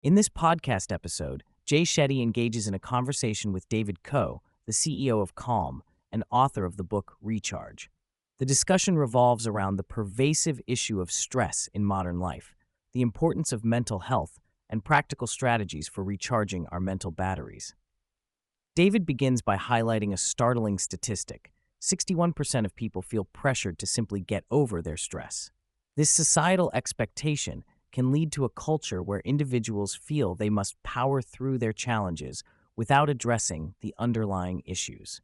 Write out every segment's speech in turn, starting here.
In this podcast episode, Jay Shetty engages in a conversation with David Coe, the CEO of Calm and author of the book Recharge. The discussion revolves around the pervasive issue of stress in modern life, the importance of mental health, and practical strategies for recharging our mental batteries. David begins by highlighting a startling statistic. 61% of people feel pressured to simply get over their stress. This societal expectation can lead to a culture where individuals feel they must power through their challenges without addressing the underlying issues.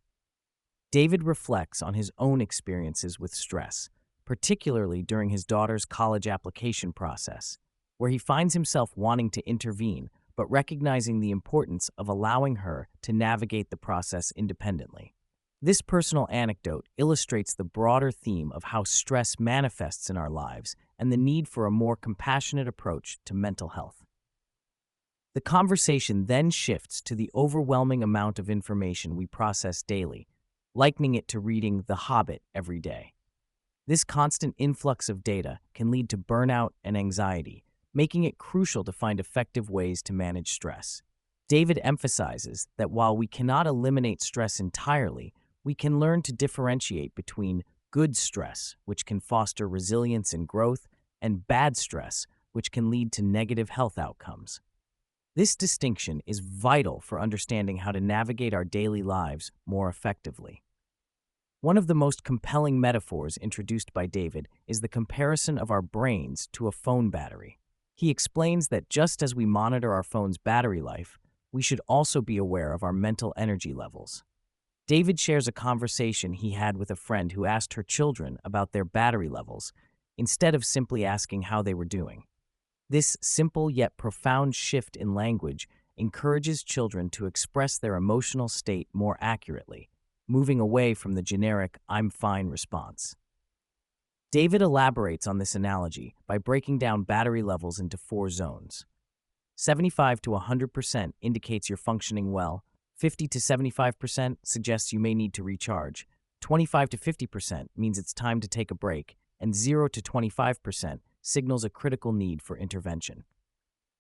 David reflects on his own experiences with stress, particularly during his daughter's college application process, where he finds himself wanting to intervene but recognizing the importance of allowing her to navigate the process independently. This personal anecdote illustrates the broader theme of how stress manifests in our lives and the need for a more compassionate approach to mental health. The conversation then shifts to the overwhelming amount of information we process daily, likening it to reading The Hobbit every day. This constant influx of data can lead to burnout and anxiety, making it crucial to find effective ways to manage stress. David emphasizes that while we cannot eliminate stress entirely, we can learn to differentiate between good stress, which can foster resilience and growth, and bad stress, which can lead to negative health outcomes. This distinction is vital for understanding how to navigate our daily lives more effectively. One of the most compelling metaphors introduced by David is the comparison of our brains to a phone battery. He explains that just as we monitor our phone's battery life, we should also be aware of our mental energy levels. David shares a conversation he had with a friend who asked her children about their battery levels, instead of simply asking how they were doing. This simple yet profound shift in language encourages children to express their emotional state more accurately, moving away from the generic "I'm fine" response. David elaborates on this analogy by breaking down battery levels into 4 zones. 75 to 100% indicates you're functioning well, 50 to 75% suggests you may need to recharge, 25 to 50% means it's time to take a break, and 0 to 25% signals a critical need for intervention.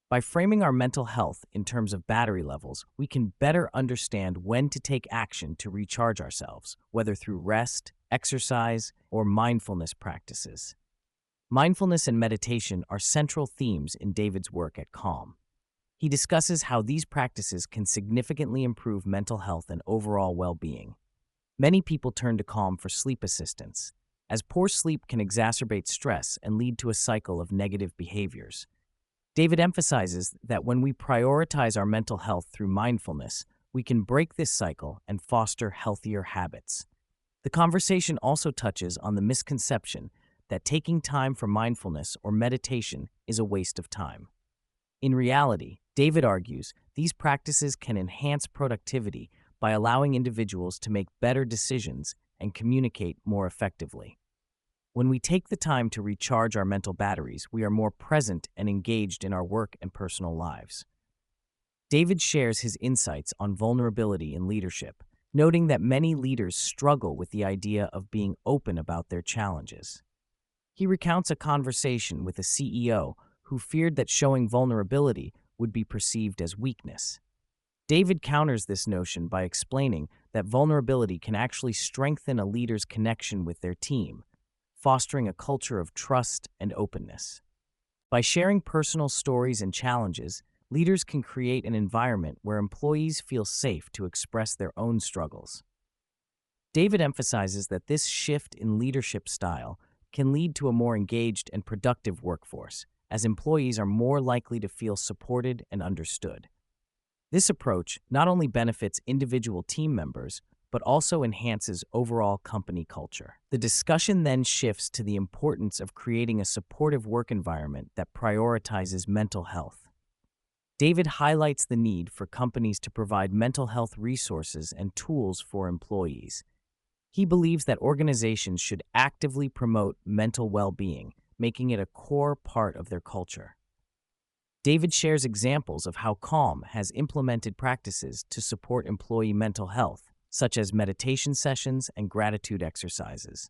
By framing our mental health in terms of battery levels, we can better understand when to take action to recharge ourselves, whether through rest, exercise, or mindfulness practices. Mindfulness and meditation are central themes in David's work at Calm. He discusses how these practices can significantly improve mental health and overall well-being. Many people turn to Calm for sleep assistance, as poor sleep can exacerbate stress and lead to a cycle of negative behaviors. David emphasizes that when we prioritize our mental health through mindfulness, we can break this cycle and foster healthier habits. The conversation also touches on the misconception that taking time for mindfulness or meditation is a waste of time. In reality, David argues, these practices can enhance productivity by allowing individuals to make better decisions and communicate more effectively. When we take the time to recharge our mental batteries, we are more present and engaged in our work and personal lives. David shares his insights on vulnerability in leadership, noting that many leaders struggle with the idea of being open about their challenges. He recounts a conversation with a CEO who feared that showing vulnerability would be perceived as weakness. David counters this notion by explaining that vulnerability can actually strengthen a leader's connection with their team, fostering a culture of trust and openness. By sharing personal stories and challenges, leaders can create an environment where employees feel safe to express their own struggles. David emphasizes that this shift in leadership style can lead to a more engaged and productive workforce, as employees are more likely to feel supported and understood. This approach not only benefits individual team members, but also enhances overall company culture. The discussion then shifts to the importance of creating a supportive work environment that prioritizes mental health. David highlights the need for companies to provide mental health resources and tools for employees. He believes that organizations should actively promote mental well-being, making it a core part of their culture. David shares examples of how Calm has implemented practices to support employee mental health, such as meditation sessions and gratitude exercises.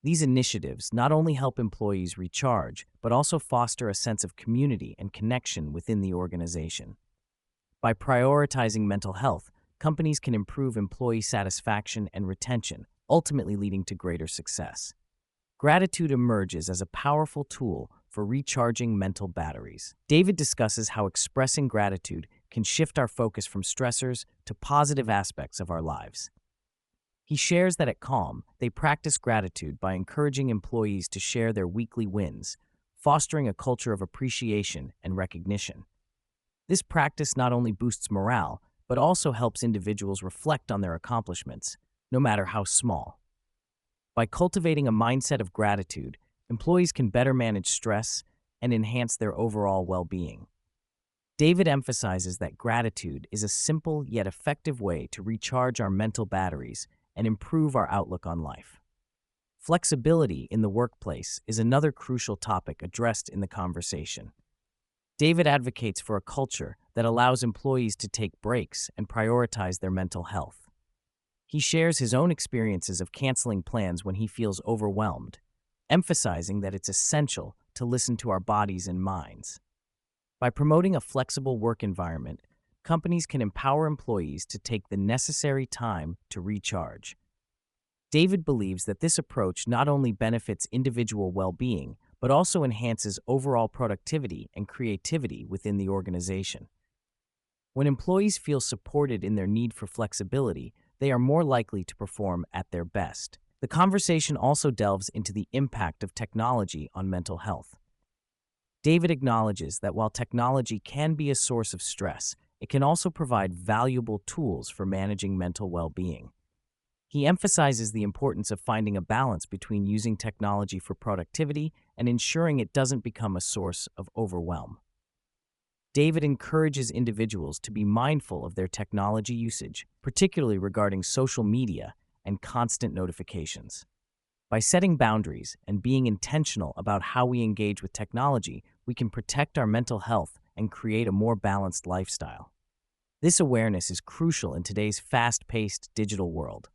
These initiatives not only help employees recharge, but also foster a sense of community and connection within the organization. By prioritizing mental health, companies can improve employee satisfaction and retention, ultimately leading to greater success. Gratitude emerges as a powerful tool for recharging mental batteries. David discusses how expressing gratitude can shift our focus from stressors to positive aspects of our lives. He shares that at Calm, they practice gratitude by encouraging employees to share their weekly wins, fostering a culture of appreciation and recognition. This practice not only boosts morale, but also helps individuals reflect on their accomplishments, no matter how small. By cultivating a mindset of gratitude, employees can better manage stress and enhance their overall well-being. David emphasizes that gratitude is a simple yet effective way to recharge our mental batteries and improve our outlook on life. Flexibility in the workplace is another crucial topic addressed in the conversation. David advocates for a culture that allows employees to take breaks and prioritize their mental health. He shares his own experiences of canceling plans when he feels overwhelmed, emphasizing that it's essential to listen to our bodies and minds. By promoting a flexible work environment, companies can empower employees to take the necessary time to recharge. David believes that this approach not only benefits individual well-being, but also enhances overall productivity and creativity within the organization. When employees feel supported in their need for flexibility, they are more likely to perform at their best. The conversation also delves into the impact of technology on mental health. David acknowledges that while technology can be a source of stress, it can also provide valuable tools for managing mental well-being. He emphasizes the importance of finding a balance between using technology for productivity and ensuring it doesn't become a source of overwhelm. David encourages individuals to be mindful of their technology usage, particularly regarding social media and constant notifications. By setting boundaries and being intentional about how we engage with technology, we can protect our mental health and create a more balanced lifestyle. This awareness is crucial in today's fast-paced digital world.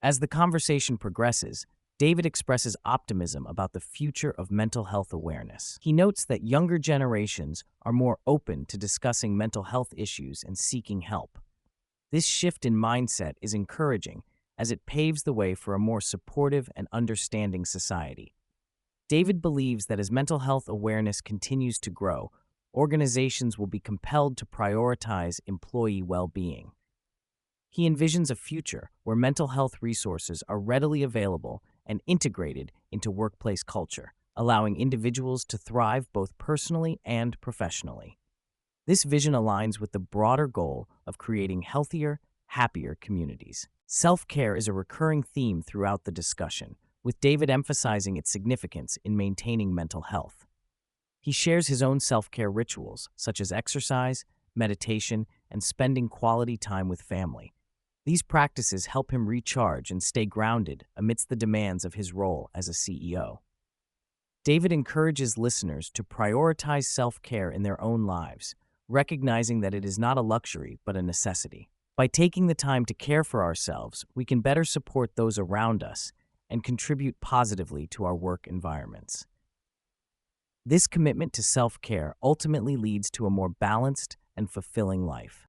As the conversation progresses, David expresses optimism about the future of mental health awareness. He notes that younger generations are more open to discussing mental health issues and seeking help. This shift in mindset is encouraging as it paves the way for a more supportive and understanding society. David believes that as mental health awareness continues to grow, organizations will be compelled to prioritize employee well-being. He envisions a future where mental health resources are readily available and integrated into workplace culture, allowing individuals to thrive both personally and professionally. This vision aligns with the broader goal of creating healthier, happier communities. Self-care is a recurring theme throughout the discussion, with David emphasizing its significance in maintaining mental health. He shares his own self-care rituals, such as exercise, meditation, and spending quality time with family. These practices help him recharge and stay grounded amidst the demands of his role as a CEO. David encourages listeners to prioritize self-care in their own lives, recognizing that it is not a luxury but a necessity. By taking the time to care for ourselves, we can better support those around us and contribute positively to our work environments. This commitment to self-care ultimately leads to a more balanced and fulfilling life.